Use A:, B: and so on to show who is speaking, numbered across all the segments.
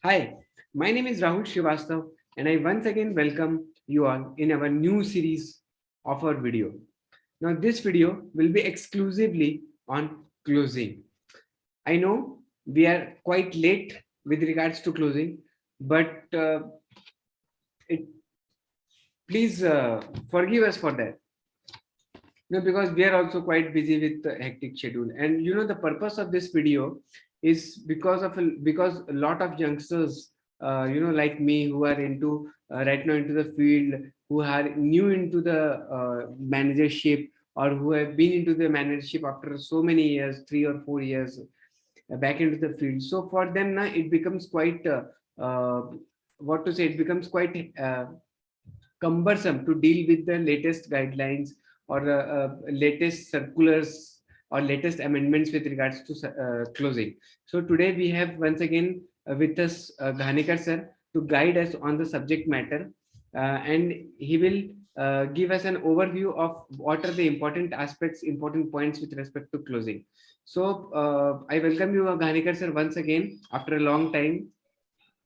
A: Hi, my name is Rahul Srivastav, and I once again welcome you all in our new series of our video. Now, this video will be exclusively on closing. I know we are quite late with regards to closing, but it, please forgive us for that. Because we are also quite busy with the hectic schedule, and the purpose of this video is because a lot of youngsters, like me, who are into right now into the field, who are new into the managership, or who have been into the managership after so many years, 3 or 4 years back into the field. So for them now, it becomes quite what to say. It becomes quite cumbersome to deal with the latest guidelines or latest circulars or latest amendments with regards to closing. So today we have once again with us Ghanekar sir to guide us on the subject matter, and he will give us an overview of what are the important aspects, important points with respect to closing. So I welcome you, Ghanekar sir, once again after a long time.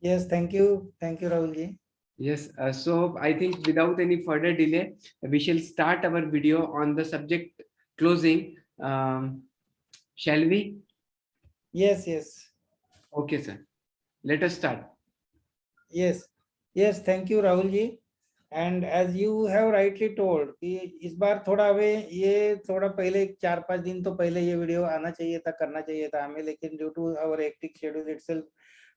B: Yes, thank you, Rahul ji.
A: Yes, so I think without any further delay, we shall start our video on the subject closing. Shall we?
B: Yes, yes,
A: Okay, sir. Let us start.
B: yes, yes. Thank you, Rahul ji. And as you have rightly told कि इस बार थोड़ा हमें ये थोड़ा पहले 4-5 दिन तो पहले ये वीडियो आना चाहिए था, करना चाहिए था हमें, लेकिन due to our hectic schedule itself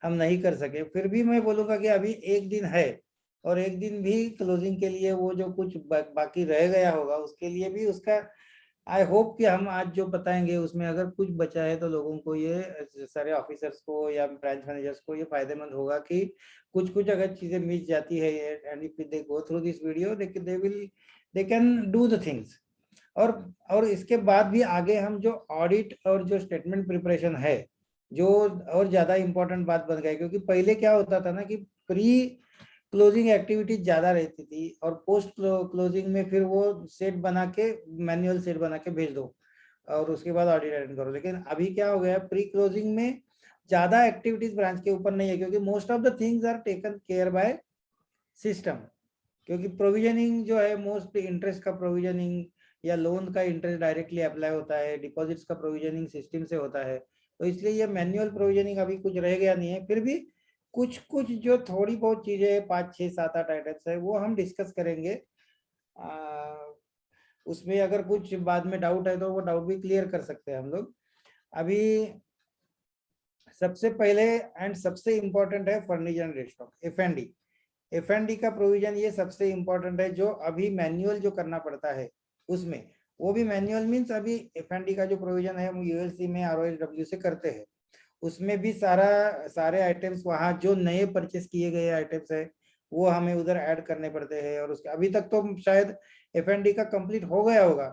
B: हम नहीं कर सके। फिर भी मैं बोलूँगा कि अभी एक दिन है, और एक दिन भी क्लोजिंग के लिए वो जो कुछ बाकी रह गया होगा उसके लिए भी उसका आई होप कि हम आज जो बताएंगे उसमें अगर कुछ बचा है तो लोगों को, ये सारे ऑफिसर्स को या ब्रांच मैनेजर्स को ये फायदेमंद होगा कि कुछ कुछ अगर चीजें मिस जाती है, and if they go through this video they can do the things. और इसके बाद भी आगे हम जो ऑडिट और जो स्टेटमेंट प्रिपरेशन है, जो और ज्यादा इंपॉर्टेंट बात बन गई, क्योंकि पहले क्या होता था ना कि प्री क्लोजिंग एक्टिविटीज ज्यादा रहती थी, और पोस्ट क्लोजिंग में फिर वो सेट बना के, मैनुअल सेट बना के भेज दो और उसके बाद ऑडिट अटेंड करो। लेकिन अभी क्या हो गया, प्री क्लोजिंग में ज्यादा एक्टिविटीज ब्रांच के ऊपर नहीं है, क्योंकि most of the things are taken care by system. क्योंकि प्रोविजनिंग जो है, मोस्ट इंटरेस्ट का प्रोविजनिंग या लोन का इंटरेस्ट डायरेक्टली अप्लाई होता है, डिपॉजिट्स का प्रोविजनिंग सिस्टम से होता है, तो इसलिए ये मैनुअल प्रोविजनिंग अभी कुछ रह गया नहीं है। फिर भी कुछ कुछ जो थोड़ी बहुत चीजें 5 6 7 8 आइटम्स है वो हम डिस्कस करेंगे। उसमें अगर कुछ बाद में डाउट है तो वो डाउट भी क्लियर कर सकते हैं हम लोग। अभी सबसे पहले एंड सबसे इम्पोर्टेंट है furniture and stock, F and D का प्रोविजन, ये सबसे इम्पोर्टेंट है। जो अभी मैनुअल जो करना पड़ता है उसमें, वो भी मैनुअल मीन्स अभी एफ एंड डी का जो प्रोविजन है हम यूएलसी में आरओएसडब्ल्यू से करते हैं। उसमें भी सारे आइटम्स, वहाँ जो नए परचेस किए गए आइटम्स है वो हमें उधर ऐड करने पड़ते हैं। और उसके अभी तक तो शायद एफ एंड डी का कंप्लीट हो गया होगा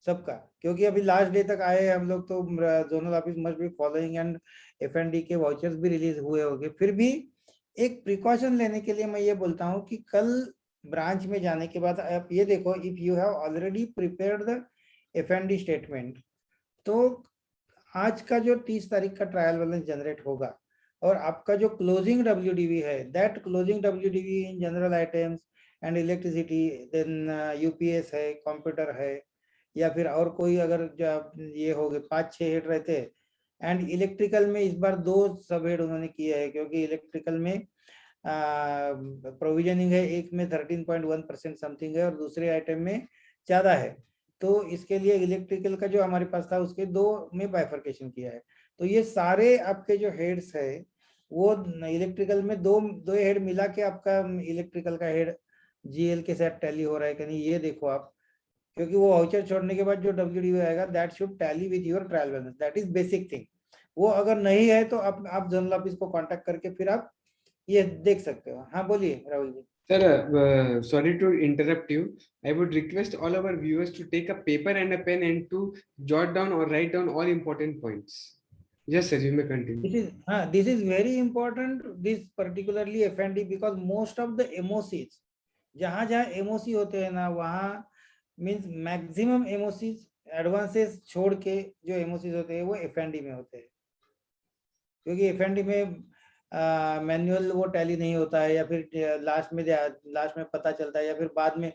B: सबका, क्योंकि अभी लास्ट डे तक आए हम लोग, तो zonal office must be following, and F and D के वाउचर्स भी रिलीज हुए होंगे। फिर भी एक प्रिकॉशन लेने के लिए मैं ये बोलता हूँ कि कल ब्रांच में जाने के बाद आप ये देखो, if you have already prepared the F and D statement, तो आज का जो 30 तारीख का ट्रायल बैलेंस जनरेट होगा, और आपका जो क्लोजिंग डब्ल्यूडीवी है, that closing WDV in general items and electricity, then UPS है, कंप्यूटर है, या फिर और कोई अगर जो ये हो गए 5-6 हेड रहते हैं। एंड इलेक्ट्रिकल में इस बार 2 सब हेड उन्होंने किए हैं, क्योंकि इलेक्ट्रिकल में प्रोविजनिंग है, एक में 13.1% समथिंग है और दूसरे आइटम में ज्यादा है। तो इसके लिए इलेक्ट्रिकल का जो हमारे पास था उसके 2 में बाइफर्केशन किया है। तो ये सारे आपके जो हेड्स है, वो इलेक्ट्रिकल में दो हेड मिला के आपका इलेक्ट्रिकल का हेड जीएल के साथ टैली हो रहा है कि नहीं, ये देखो आप। क्योंकि वो वाउचर छोड़ने के बाद जो डब्ल्यूडीवी आएगा, that should tally with your trial balance, that is basic thing. वो अगर नहीं है तो आप जनरल ऑफिस को कांटेक्ट करके फिर आप ये देख सकते हो। हाँ बोलिए Rahul ji.
A: Sir, sorry to interrupt you. I would request all our viewers to take a paper and a pen and to jot down or write down all important points. Yes, sir, you may continue.
B: This is very important, this particularly F&D, because most of the एमओसीज, जहां जहां MOC होते हैं ना, वहां means maximum एमओसीज advances छोड़ के जो एमओसीज होते हैं वो एफएनडी में होते हैं। क्योंकि एफएनडी में मैनुअल वो टैली नहीं होता है, या फिर लास्ट में पता चलता है, या फिर बाद में।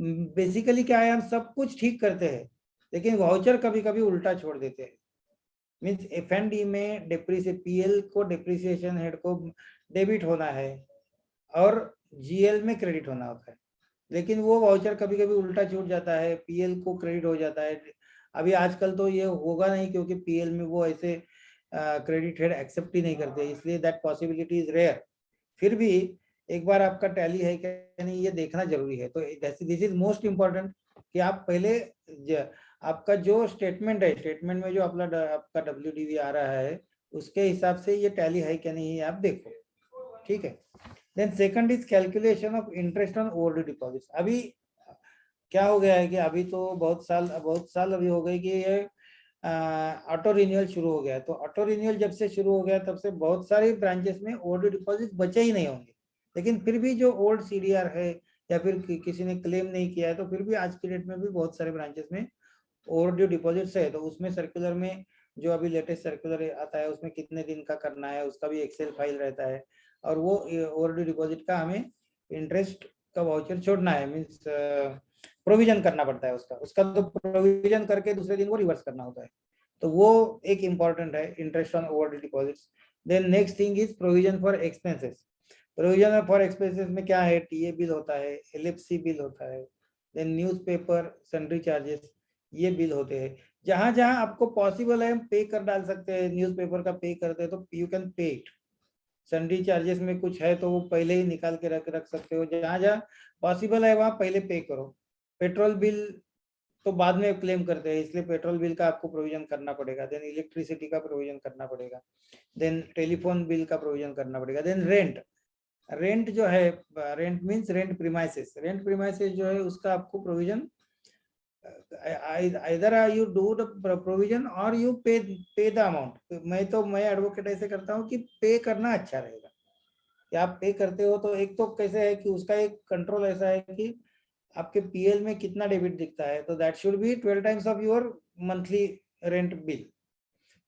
B: बेसिकली क्या है, हम सब कुछ ठीक करते हैं लेकिन वाउचर कभी कभी उल्टा छोड़ देते हैं। मीन्स F&D में पीएल को डेप्रिसिएशन हेड को डेबिट होना है और जीएल में क्रेडिट होना होता है, लेकिन वो वाउचर कभी कभी उल्टा छूट जाता है, पीएल को क्रेडिट हो जाता है। अभी आजकल तो ये होगा नहीं, क्योंकि पीएल में वो ऐसे क्रेडिट हेड एक्सेप्ट ही नहीं करते, इसलिए दैट पॉसिबिलिटी इज रेयर। फिर भी एक बार आपका टैली है क्या नहीं, ये देखना जरूरी है। तो दिस इज मोस्ट इम्पोर्टेंट कि आप पहले आपका जो स्टेटमेंट है, स्टेटमेंट में जो आपका WDV आ रहा है, उसके हिसाब से ये टैली है क्या नहीं, आप देखो, ठीक है। Then second is calculation of interest on overdue deposits. अभी क्या हो गया है कि अभी तो बहुत साल अभी हो गए कि ये ऑटो रिन्यूअल शुरू हो गया है। तो ऑटो रिन्यूअल जब से शुरू हो गया तब से बहुत सारे ब्रांचेस में ओवरड्यू डिपॉजिट बचे ही नहीं होंगे, लेकिन फिर भी जो ओल्ड CDR है या फिर किसी ने क्लेम नहीं किया है, तो फिर भी आज की डेट में भी बहुत सारे ब्रांचेस में ओवरड्यू डिपॉजिट्स है। तो उसमें सर्कुलर में जो अभी लेटेस्ट सर्कुलर आता है, उसमें कितने दिन का करना है उसका भी एक्सेल फाइल रहता है, और वो ओवरड्यू डिपॉजिट का हमें इंटरेस्ट का वाउचर छोड़ना है, मीन्स प्रोविजन करना पड़ता है उसका तो प्रोविजन करके दूसरे दिन वो रिवर्स करना होता है। तो वो एक इम्पॉर्टेंट है, interest on overdue deposits. Then next thing is provision for expenses. Provision for expenses में क्या है, टीए बिल होता है, LFC बिल होता है, देन न्यूज़पेपर सन्ड्री चार्जेस, ये बिल होते हैं। जहां जहां आपको पॉसिबल है हम पे कर डाल सकते हैं, न्यूज़पेपर का पे करते हैं तो you can pay it. Sundry charges में कुछ है तो वो पहले ही निकाल के रख सकते हो, जहां जहां पॉसिबल है वहां पहले पे करो। पेट्रोल बिल तो बाद में क्लेम करते हैं, इसलिए पेट्रोल बिल का आपको प्रोविजन करना पड़ेगा। देन इलेक्ट्रिसिटी का प्रोविजन करना पड़ेगा, देन टेलीफोन बिल का प्रोविजन करना पड़ेगा। देन रेंट जो है, रेंट मीन्स रेंट प्रीमाइसेस जो है उसका आपको provision, either you do the provision or you pay the amount। मैं एडवोकेट ऐसे करता हूँ कि पे करना अच्छा रहेगा, कि आप पे करते हो तो एक तो कैसे है कि उसका एक कंट्रोल ऐसा है कि आपके पीएल में कितना डेबिट दिखता है, तो that should be 12 times of your monthly rent bill.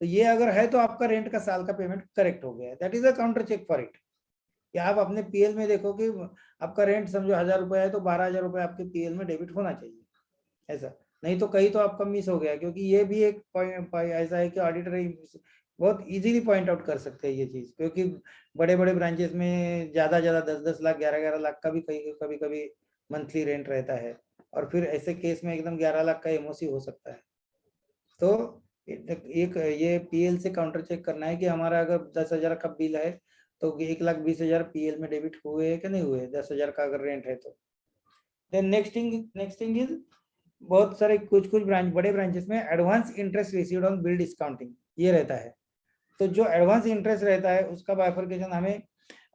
B: तो ये अगर है तो आपका रेंट का साल का पेमेंट करेक्ट हो गया है, that is a counter check for it. कि आप अपने पीएल में देखो कि आपका रेंट समझो 1000 रुपये है तो 12,000 रुपये आपके पीएल में डेबिट होना चाहिए, ऐसा। नहीं तो कहीं तो आपका मिस हो गया, क्योंकि ये भी एक पॉइंट ऐसा है कि ऑडिटर बहुत इजीली पॉइंट आउट कर सकते हैं ये चीज, क्योंकि बड़े बड़े ब्रांचेस में ज्यादा 10-10 लाख 11-11 लाख का भी कभी कभी मंथली रेंट रहता है, और फिर ऐसे केस में एकदम 11 लाख का एमओसी हो सकता है। तो एक ये पीएल से काउंटर चेक करना है कि हमारा अगर 10,000 का बिल है तो 1,20,000 पीएल में डेबिट हुए है कि नहीं हुए, 10,000 का अगर रेंट है तो। देन नेक्स्ट थिंग इज बहुत सारे कुछ बड़े ब्रांचेस में advance interest received on bill discounting ये रहता है। तो जो एडवांस इंटरेस्ट रहता है उसका बाइफरकेशन हमें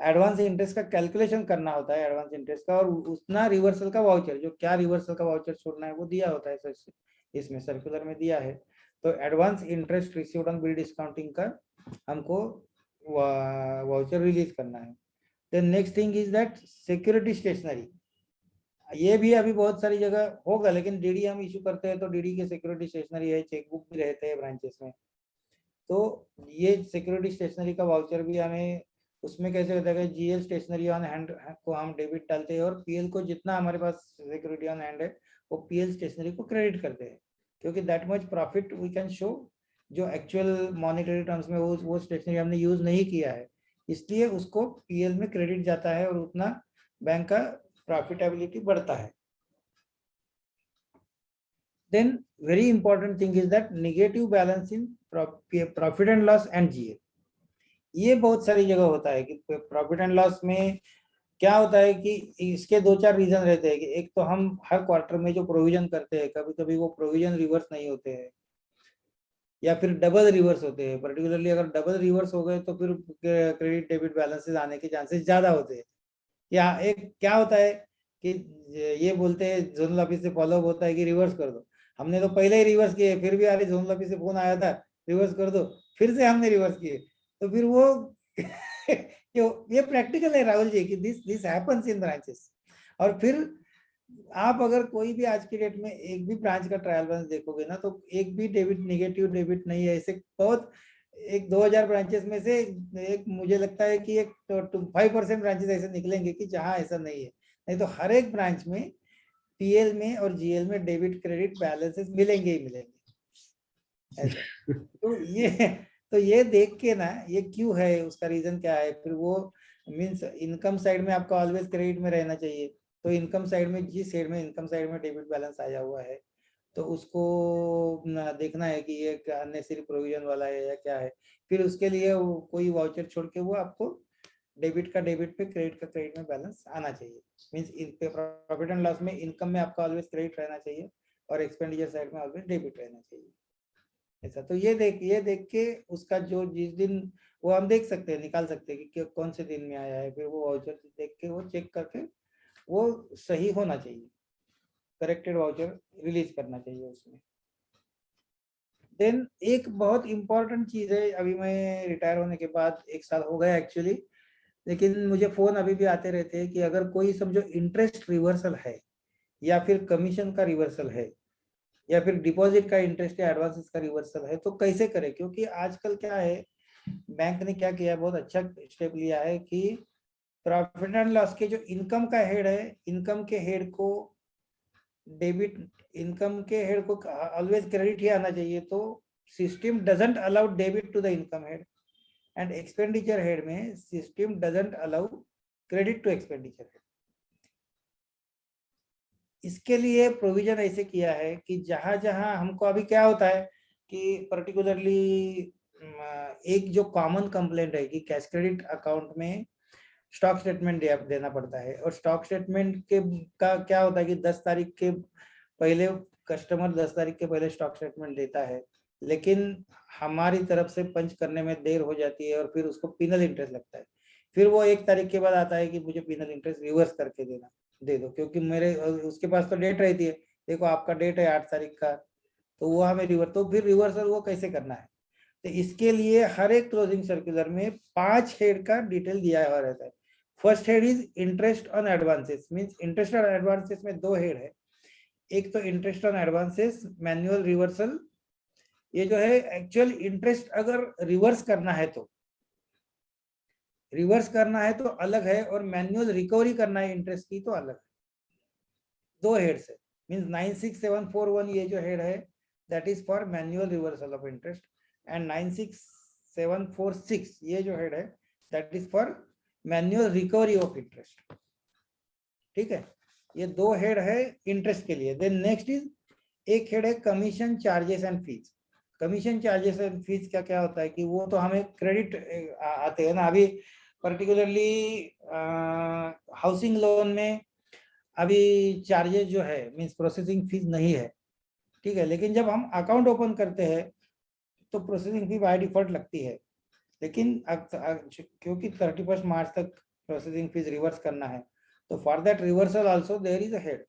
B: एडवांस इंटरेस्ट का कैलकुलेशन करना होता है, एडवांस इंटरेस्ट का, और उतना रिवर्सल का वाउचर, जो क्या रिवर्सल का वाउचर छोड़ना है वो दिया होता है, इसमें सर्कुलर में दिया है। तो advance interest received on bill discounting का हमको वाउचर रिलीज करना है। Then next thing is that security stationery, ये भी अभी बहुत सारी जगह होगा, लेकिन डीडी हम इशू करते हैं तो डीडी के सिक्योरिटी स्टेशनरी है, चेकबुक भी रहते हैं ब्रांचेस में। तो ये सिक्योरिटी स्टेशनरी का वाउचर भी हमें, उसमें कैसे होता है कि जीएल स्टेशनरी ऑन हैंड को हम डेबिट डालते हैं, और पीएल को जितना हमारे पास सिक्योरिटी ऑन हैंड है वो पीएल स्टेशनरी को क्रेडिट करते हैं, क्योंकि that much profit we can show. जो एक्चुअल मॉनिटरी टर्म्स में वो स्टेशनरी हमने यूज नहीं किया है, इसलिए उसको पीएल में क्रेडिट जाता है और उतना बैंक का प्रॉफिटेबिलिटी बढ़ता है। Then very important thing is that negative balance in profit and loss and GA। ये बहुत सारी जगह होता है कि प्रॉफिट एंड लॉस में क्या होता है कि इसके 2-4 रीजन रहते हैं कि एक तो हम हर क्वार्टर में जो प्रोविजन करते हैं, कभी कभी वो प्रोविजन रिवर्स नहीं होते हैं, या फिर डबल रिवर्स होते हैं। पर्टिकुलरली अगर डबल रिवर्स हो गए तो फिर क्रेडिट डेबिट बैलेंसेस आने के चांसेस ज्यादा होते हैं। या एक क्या होता है कि ये बोलते हैं जोनल ऑफिस से फॉलोअप होता है कि रिवर्स कर दो, हमने तो पहले ही रिवर्स किए, फिर भी अरे जोनल ऑफिस से फोन आया था रिवर्स कर दो, फिर से हमने रिवर्स किए, तो फिर वो ये प्रैक्टिकल है राहुल जी कि दिस हैपेंस इन ब्रांचेस। और फिर आप अगर कोई भी आज की डेट में एक भी ब्रांच का ट्रायल बैलेंस देखोगे ना, तो एक भी डेबिट नेगेटिव डेबिट नहीं है, ऐसे बहुत एक 2000 ब्रांचेस में से एक मुझे लगता है कि एक 5% ब्रांचेस ऐसे निकलेंगे कि जहां ऐसा नहीं है, नहीं तो हर एक ब्रांच में पीएल में और जीएल में डेबिट क्रेडिट बैलेंसेस मिलेंगे ही मिलेंगे ऐसा। तो ये देख के ना, ये क्यों है, उसका रीजन क्या है, फिर वो मीन्स इनकम साइड में आपका ऑलवेज क्रेडिट में रहना चाहिए। तो इनकम साइड में, जिस साइड में इनकम साइड में डेबिट बैलेंस आया हुआ है, तो उसको देखना है कि ये अननेसेसरी प्रोविजन वाला है या क्या है। फिर उसके लिए कोई वाउचर छोड़ के वो आपको डेबिट का डेबिट पे, क्रेडिट का क्रेडिट में बैलेंस आना चाहिए। मीन्स प्रॉफिट एंड लॉस में इनकम में आपका ऑलवेज क्रेडिट रहना चाहिए और एक्सपेंडिचर साइड में ऑलवेज डेबिट रहना चाहिए ऐसा। तो ये देख के उसका जो जिस दिन वो हम देख सकते हैं, निकाल सकते हैं कि कौन से दिन में आया है, फिर वो वाउचर देख के वो चेक करके वो सही होना चाहिए, करेक्टेड वाउचर रिलीज करना चाहिए उसमें। देन एक बहुत इंपॉर्टेंट चीज है, अभी मैं रिटायर होने के बाद 1 साल हो गया एक्चुअली, लेकिन मुझे फोन अभी भी आते रहते हैं कि अगर कोई समझो इंटरेस्ट रिवर्सल है या फिर कमीशन का रिवर्सल है या फिर डिपॉजिट का इंटरेस्ट या एडवांसेस का रिवर्सल है, तो कैसे करें। क्योंकि आजकल क्या है, बैंक ने क्या किया, बहुत अच्छा स्टेप लिया है कि प्रॉफिट एंड लॉस के जो इनकम का हेड है, इनकम के हेड को डेबिट, इनकम के हेड को ऑलवेज क्रेडिट ही आना चाहिए। तो system doesn't allow debit to the income head, and expenditure head में system doesn't allow credit to expenditure head. इसके लिए प्रोविजन ऐसे किया है कि जहां जहां हमको अभी क्या होता है कि पर्टिकुलरली एक जो कॉमन कंप्लेंट है कि कैश क्रेडिट अकाउंट में स्टॉक स्टेटमेंट देना पड़ता है, और स्टॉक स्टेटमेंट के का क्या होता है कि 10 तारीख के पहले कस्टमर 10 तारीख के पहले स्टॉक स्टेटमेंट देता है, लेकिन हमारी तरफ से पंच करने में देर हो जाती है और फिर उसको पिनल इंटरेस्ट लगता है। फिर वो 1 तारीख के बाद आता है कि मुझे पिनल इंटरेस्ट रिवर्स करके दे दो, क्योंकि मेरे उसके पास तो डेट रहती है, देखो आपका डेट है 8 तारीख का, तो वो हमें रिवर्स, तो फिर रिवर्सल वो कैसे करना है। तो इसके लिए हर एक क्लोजिंग सर्कुलर में 5 हेड का डिटेल दिया हुआ रहता है। First head is interest on advances, means interest on advances में 2 हेड है। एक तो interest on advances manual reversal, ये जो है एक्चुअल इंटरेस्ट अगर रिवर्स करना है तो अलग है, और मैनुअल रिकवरी करना है इंटरेस्ट की तो अलग है। 2 हेड्स है, मींस 96741 ये जो हेड है that is for manual reversal of interest, and 96746 ये जो हेड है that is for manual recovery of interest. ठीक है, ये 2 हेड है इंटरेस्ट के लिए। देन नेक्स्ट इज एक हेड है commission charges and fees. Commission charges and fees क्या क्या होता है कि वो तो हमें क्रेडिट आते हैं ना। अभी पर्टिकुलरली हाउसिंग लोन में अभी चार्जेस जो है मींस प्रोसेसिंग फीस नहीं है, ठीक है, लेकिन जब हम अकाउंट ओपन करते हैं तो प्रोसेसिंग फी बाय डिफॉल्ट लगती है। लेकिन क्योंकि 31 मार्च तक प्रोसेसिंग फीस रिवर्स करना है, तो for that reversal also there is a head,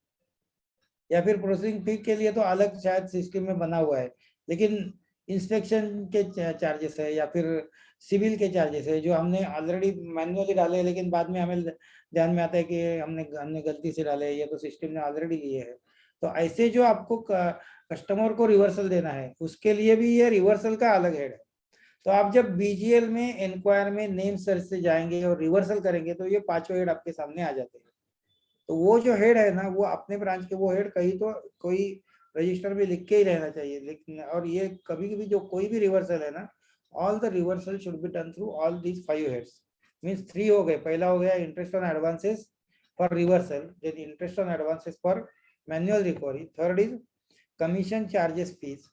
B: या फिर प्रोसेसिंग फी के लिए तो अलग शायद सिस्टम में बना हुआ है, लेकिन इंस्पेक्शन के चार्जेस है या फिर सिविल के चार्जेस है जो हमने ऑलरेडी मैन्युअली डाले, लेकिन बाद में हमें ध्यान में आता है कि हमने गलती से डाले, ये तो सिस्टम ने ऑलरेडी लिए है। तो ऐसे जो आपको कस्टमर को रिवर्सल देना है उसके लिए भी ये रिवर्सल का अलग हेड है। तो आप जब बीजीएल में इंक्वायर में नेम सर्च से जाएंगे और रिवर्सल करेंगे तो ये 5 हेड आपके सामने आ जाते हैं। तो वो जो हेड है ना, वो अपने ब्रांच के वो हेड कहीं तो कोई रजिस्टर में लिख के ही रहना चाहिए। लेकिन और ये कभी कभी जो कोई भी रिवर्सल है ना, all the reversal should be done through all these 5 heads. Means 3 हो गए, पहला हो गया interest on advances for reversal, then interest on advances for manual recovery, third is commission charges fees,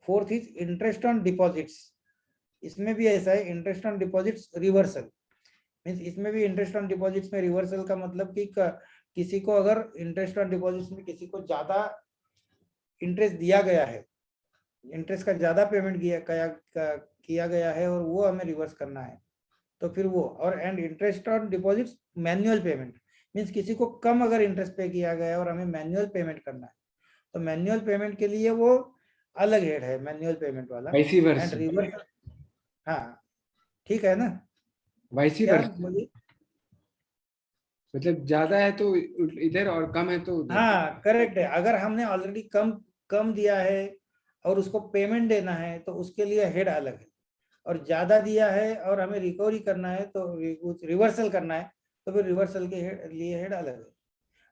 B: fourth is interest on deposits. इसमें भी ऐसा है, interest on deposits reversal, means इसमें भी इंटरेस्ट ऑन डिपॉजिट्स में रिवर्सल का मतलब कि किसी को अगर इंटरेस्ट ऑन डिपॉजिट्स में किसी को ज्यादा इंटरेस्ट दिया गया है, इंटरेस्ट का ज्यादा पेमेंट किया गया है और वो हमें रिवर्स करना है, तो फिर वो, और and interest on deposits manual payment, means किसी को कम अगर इंटरेस्ट पे किया गया है और हमें मैनुअल पेमेंट करना है, तो मैनुअल पेमेंट के लिए वो अलग हेड है, मैनुअल पेमेंट वाला।
A: वाइसी
B: एंड
A: वर्सा,
B: रिवर्स, हाँ ठीक है ना,
A: वाइसी
B: क्या
A: वर्सा,
B: बोलिए।
A: मतलब ज्यादा है तो इधर और कम है तो उधर।
B: हाँ करेक्ट है, अगर हमने ऑलरेडी कम कम दिया है और उसको पेमेंट देना है तो उसके लिए हेड अलग है, और ज्यादा दिया है और हमें रिकवरी करना है तो रिवर्सल करना है, तो फिर रिवर्सल के लिए हेड अलग है।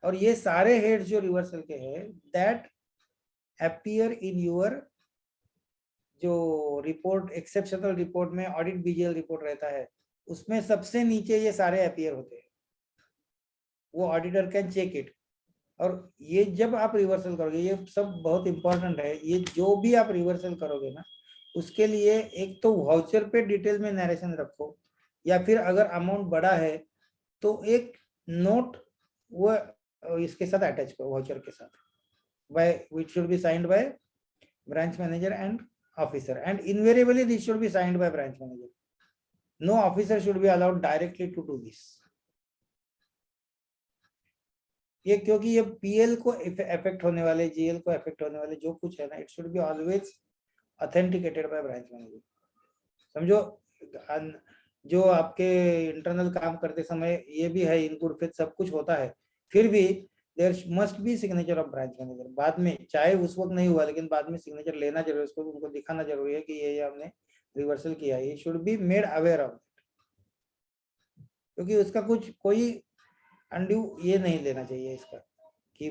B: और ये सारे हेड जो रिवर्सल के हैं दैट अपीयर इन योर जो रिपोर्ट, एक्सेप्शनल रिपोर्ट में ऑडिट बीजीएल रिपोर्ट रहता है, उसमें सबसे नीचे ये सारे अपीयर होते हैं, वो ऑडिटर कैन चेक इट। और ये जब आप रिवर्सल करोगे, ये सब बहुत इंपॉर्टेंट है, ये जो भी आप रिवर्सल करोगे ना, उसके लिए एक तो वाउचर पे डिटेल में नरेशन रखो, या फिर अगर अमाउंट बड़ा है तो एक नोट वो इसके साथ अटैच करो, वाउचर के साथ, by which should be signed by branch manager and officer, and invariably this should be signed by branch manager. No officer should be allowed directly to do this. ये क्योंकि ये PL को effect होने वाले, GL को effect होने वाले जो कुछ है ना, it should be always authenticated by branch manager. समझो, जो आपके इंटरनल काम करते समय ये भी है, इनपुट फिर सब कुछ होता है, फिर भी there must be signature of branch manager. बाद में चाहे उस वक्त नहीं हुआ, लेकिन बाद में सिग्नेचर लेना जरूरी है, उसको उनको दिखाना जरूरी है कि ये हमने रिवर्सल किया, ये should be made aware of, क्योंकि उसका कुछ कोई अनड्यू ये नहीं लेना चाहिए इसका कि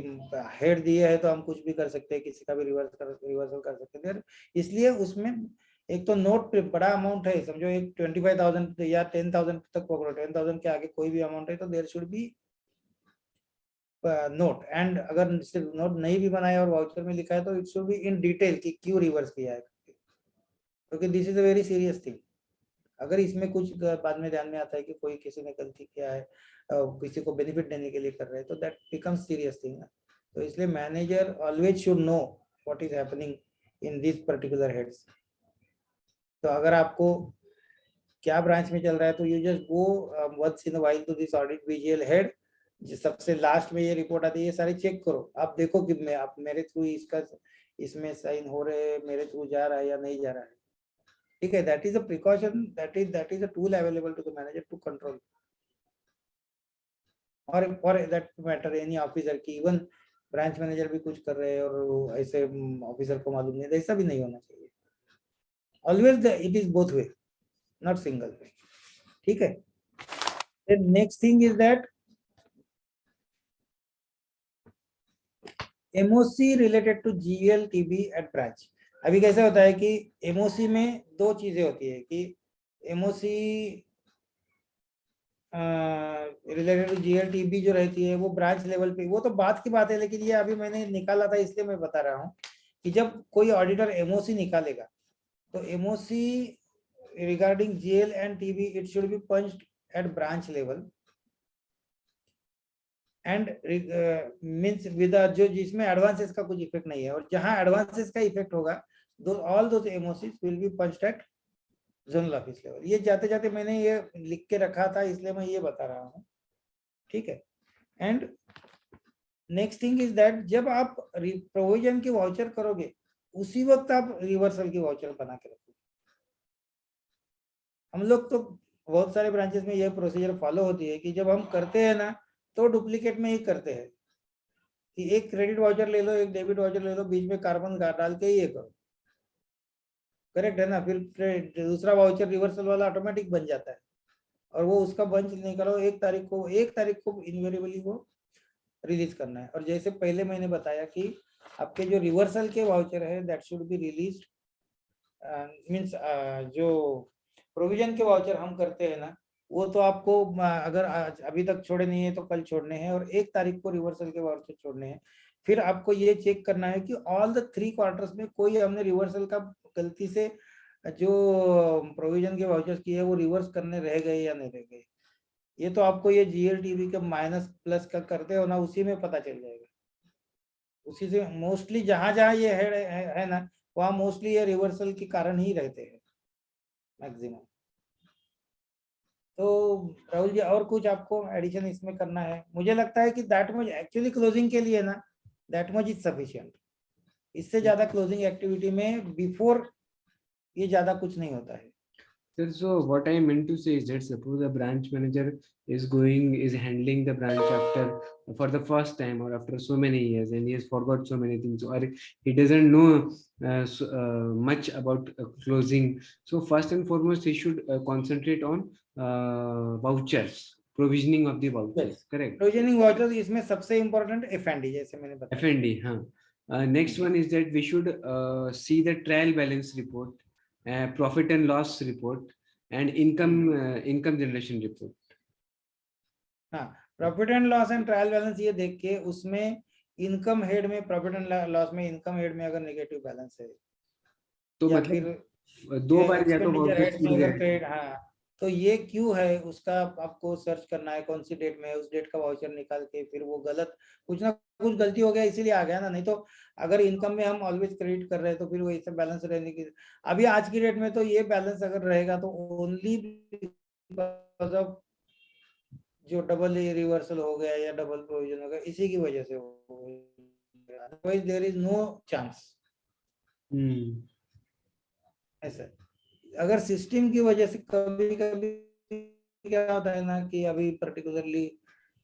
B: हेड दिए है तो हम कुछ भी कर सकते हैं, किसी का भी रिवर्सल कर सकते हैं। इसलिए उसमें एक तो नोट पे बड़ा अमाउंट है, समझो एक 25,000 या 10,000 तक पकड़ो, 10,000 के आगे कोई भी अमाउंट है तो there should be note. And अगर सिर्फ नोट नहीं भी बनाया और वाउचर में लिखा है तो it should be in detail कि क्यों रिवर्स किया है, क्योंकि this is a very serious thing. अगर इसमें कुछ बाद में ध्यान में आता है कि कोई किसी ने गलती किया है, किसी को बेनिफिट देने के लिए कर रहे हैं, तो दैट बिकम्स सीरियस थिंग। तो इसलिए manager always should know what is happening in this particular heads. तो अगर आपको क्या ब्रांच में चल रहा है तो you just go once in a while to this audit BGL head, जो सबसे लास्ट में ये रिपोर्ट आती है, ये सारे चेक करो, आप देखो कि मैं आप मेरे थ्रू इसका इसमें साइन हो रहे हैं, मेरे थ्रू जा रहा है या नहीं जा रहा है, ठीक है। That is a precaution, that is a tool available to the manager to control, और for that matter any officer की, इवन ब्रांच मैनेजर भी कुछ कर रहे हैं और ऐसे ऑफिसर को मालूम नहीं, ऐसा भी नहीं होना चाहिए। Always it is both way, not single way, ठीक है। Then next thing is that MOC related to GL TB at branch। अभी कैसे होता है कि MOC में दो चीजें होती है कि MOC related to GL TB जो रहती है वो ब्रांच लेवल पे, वो तो बात की बात है, लेकिन ये अभी मैंने निकाला था इसलिए मैं बता रहा हूँ कि जब कोई ऑडिटर MOC निकालेगा तो MOC regarding GL and TB it should be punched at branch level and means with जो जिसमें एडवांसेस का कुछ इफेक्ट नहीं है, और जहां एडवांसेस का इफेक्ट होगा all those MOCs will be punched at zonal office level. ये जाते जाते मैंने ये लिख के रखा था इसलिए मैं ये बता रहा हूँ, ठीक है। And next thing is that जब आप प्रोविजन की वाउचर करोगे उसी वक्त आप रिवर्सल की वाउचर बना के रखोगे। हम लोग तो बहुत सारे ब्रांचेस में यह प्रोसीजर फॉलो होती है कि जब हम करते हैं ना तो डुप्लीकेट में ही करते हैं कि एक क्रेडिट वाउचर ले लो, एक डेबिट वाउचर ले लो, बीच में कार्बन डाल के ये करो, करेक्ट है ना। फिर दूसरा वाउचर रिवर्सल वाला ऑटोमेटिक बन जाता है और वो उसका बंच नहीं करो, एक तारीख को इनवेरिएबली वो रिलीज करना है। और जैसे पहले मैंने बताया कि आपके जो रिवर्सल के वाउचर है that should be release, means जो प्रोविजन के वाउचर हम करते हैं ना वो तो आपको अगर अभी तक छोड़े नहीं है तो कल छोड़ने हैं, और 1 तारीख को रिवर्सल के वाउचर छोड़ने हैं। फिर आपको ये चेक करना है कि ऑल द 3 क्वार्टर्स में कोई हमने रिवर्सल का गलती से जो प्रोविजन के वाउचर्स किए वो रिवर्स करने रह गए या नहीं रह गए। ये तो आपको ये GLTV का माइनस प्लस का करते हो ना, उसी में पता चल जाएगा। उसी से मोस्टली जहां जहां ये है ना वहां मोस्टली ये रिवर्सल के कारण ही रहते हैं मैक्सिमम। तो राहुल जी और कुछ आपको एडिशन इसमें करना है? मुझे लगता है कि दैट मच एक्चुअली क्लोजिंग के लिए ना दैट मच इज सफिशिएंट। इससे ज्यादा क्लोजिंग एक्टिविटी में बिफोर ये ज्यादा कुछ नहीं होता है।
A: Sir, so what I meant to say is that suppose a branch manager is handling the branch after for the first time or after so many years, and he has forgot so many things, or he doesn't know much about closing. So first and foremost, he should concentrate on vouchers, provisioning of the vouchers. Correct.
B: Provisioning voucher इसमें सबसे important F&D, जैसे मैंने बताया.
A: FND, huh? Next one is that we should see the trial balance report, profit and loss report, and income generation report.
B: हाँ, profit and loss and trial balance ये देख के उसमें इनकम हेड में, profit and loss में income head में अगर negative balance है
A: तो
B: या
A: मतलब
B: फिर
A: दो बार या तो
B: एक्सपेंडिचर हेड में अगर
A: vouchers
B: क्रेडिट, हाँ, तो ये क्यों है उसका आपको सर्च करना है, कौन सी डेट में है, उस डेट का वाउचर निकाल के फिर वो गलत, कुछ ना कुछ गलती हो गया इसीलिए आ गया ना. नहीं तो अगर इनकम में हम ऑलवेज क्रेडिट कर रहे हैं तो फिर वही सब बैलेंस रहने की. अभी आज की डेट में तो ये बैलेंस अगर रहेगा तो ओनली बिकॉज ऑफ जो डबल रिवर्सल हो गया या डबल प्रोविजन हो गया, इसी की वजह से हो गया. Otherwise there is no chance. ऐसा अगर सिस्टम की वजह से कभी कभी क्या होता है ना कि अभी पर्टिकुलरली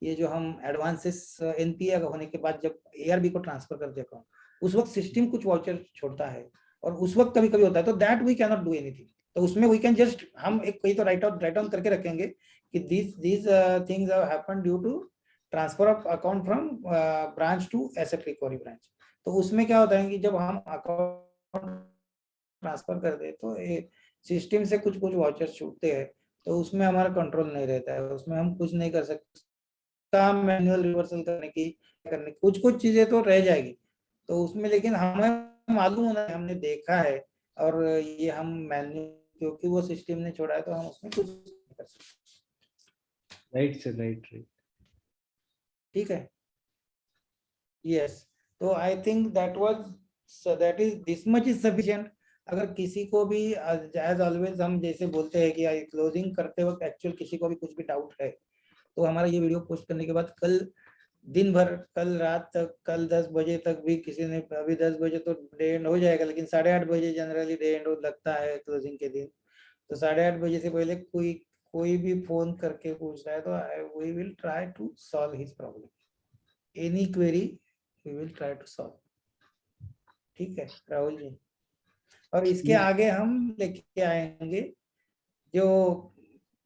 B: ये जो हम एडवांसेस एनपीए होने के बाद जब एआरबी को ट्रांसफर कर देता हूँ, उस वक्त सिस्टम कुछ वाउचर छोड़ता है और उस वक्त कभी कभी होता है, तो that we can not do anything. तो उसमें वी कैन जस्ट, हम एक कहीं तो राइट डाउन करके रखेंगे कि these things have happened due to transfer of account from branch to asset recovery branch. तो उसमें क्या होता है कि जब हम अकाउंट ट्रांसफर कर दे तो सिस्टम से कुछ कुछ वाउचर छूटते हैं, तो उसमें हमारा कंट्रोल नहीं रहता है, उसमें हम कुछ नहीं कर सकते. काम मैनुअल रिवर्सल करने कुछ कुछ चीजें तो रह जाएगी तो उसमें, लेकिन हमें मालूम होना है, हमने देखा है और ये हम मैनुअल क्योंकि वो सिस्टम ने छोड़ा है तो हम उसमें कुछ नहीं कर सकते.
A: Right, sir. Right.
B: ठीक है. यस, तो I think that is this much is sufficient. अगर किसी को भी एज ऑलवेज हम जैसे बोलते हैं कि क्लोजिंग करते वक्त एक्चुअल किसी को भी कुछ भी डाउट है तो हमारा ये वीडियो पोस्ट करने के बाद कल दिन भर, कल रात तक, कल 10 बजे तक भी किसी ने, अभी 10 बजे तो डे एंड हो जाएगा लेकिन 8:30 बजे जनरली डे एंड लगता है क्लोजिंग के दिन, तो 8:30 बजे से पहले कोई भी फोन करके पूछ रहा है तो we will try to solve his problem. Any query we will try to solve. ठीक है राहुल जी. और इसके आगे हम लेके आएंगे जो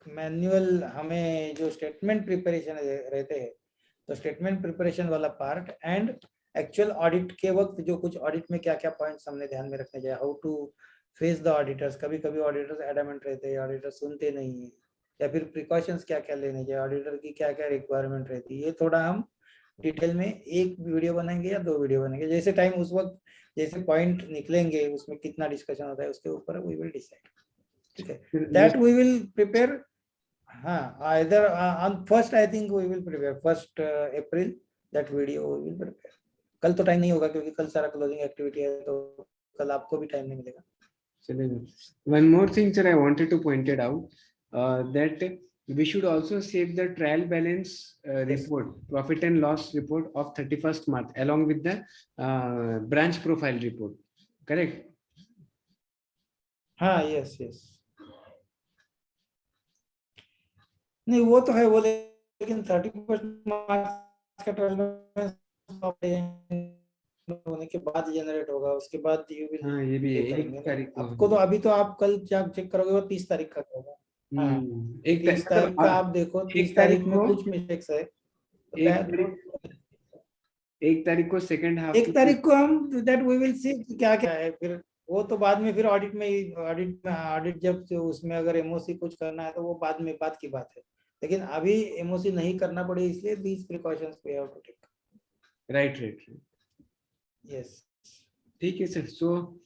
B: मैनुअल हमें जो स्टेटमेंट प्रिपरेशन रहते हैं, तो स्टेटमेंट प्रिपरेशन वाला पार्ट एंड एक्चुअल ऑडिट के वक्त जो कुछ ऑडिट में क्या क्या पॉइंट्स हमने ध्यान में रखने चाहिए, how to face the auditors. कभी कभी ऑडिटर्स एडमेंट रहते हैं, ऑडिटर सुनते नहीं है, या फिर प्रिकॉशंस क्या क्या लेने चाहिए, ऑडिटर की क्या क्या रिक्वायरमेंट रहती है, ये थोड़ा हम डिटेल में एक वीडियो बनाएंगे या 2 वीडियो बनाएंगे, जैसे टाइम उस वक्त जैसे पॉइंट निकलेंगे उसमें कितना डिस्कशन होता है उसके ऊपर वी विल डिसाइड. ठीक है, दैट वी विल प्रिपेयर. हाँ, either on first I think we will prepare 1st April that video we will prepare. कल तो टाइम नहीं होगा क्योंकि कल सारा क्लोजिंग एक्टिविटी है तो कल आपको भी टाइम नहीं मिलेगा.
A: One more thing, sir, I wanted to point it out that we should also save the trial balance report, profit and loss report of 31st March along with the branch profile report. Correct?
B: हाँ, yes yes. नहीं वो तो है वो, लेकिन 31 मार्च का trial होने के बाद जनरेट होगा, उसके बाद यू विल.
A: हाँ, ये भी है 1 तारीख को.
B: आपको तो अभी तो आप कल जब चेक करोगे वो 30 तारीख का होगा. हाँ, 30 तारीख का आप देखो, 30 तारीख में कुछ मिस्टेक्स है.
A: 1 तारीख को सेकंड हाफ,
B: 1 तारीख को हम दैट वी विल सी क्या क्या है, फिर वो तो बाद में फिर ऑडिट जब उसमें अगर एमओसी कुछ करना है तो वो बाद की बात है, लेकिन अभी एमओसी नहीं करना पड़े इसलिए these precautions we have to take.
A: Right.
B: Yes.
A: ठीक है sir. So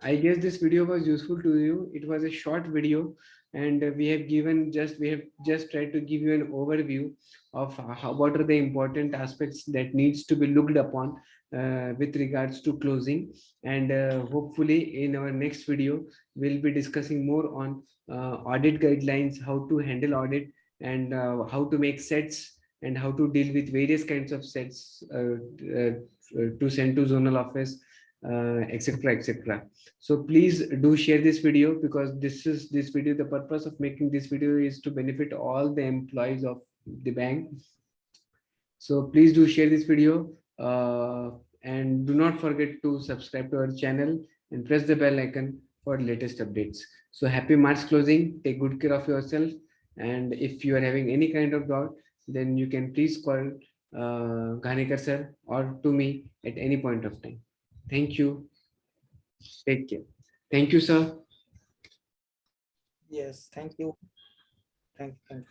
A: I guess this video was useful to you. It was a short video and we have just tried to give you an overview of what are the important aspects that needs to be looked upon with regards to closing, and hopefully in our next video we'll be discussing more on audit guidelines, how to handle audit, and how to make sets and how to deal with various kinds of sets to send to zonal office. etc., etc. So please do share this video, because this video, the purpose of making this video is to benefit all the employees of the bank. So please do share this video, and do not forget to subscribe to our channel and press the bell icon for latest updates. So happy March closing. Take good care of yourself. And if you are having any kind of doubt, then you can please call Ghanekar sir or to me at any point of time. Thank you. Take care. Thank you, sir.
B: Yes, thank you. Thank you.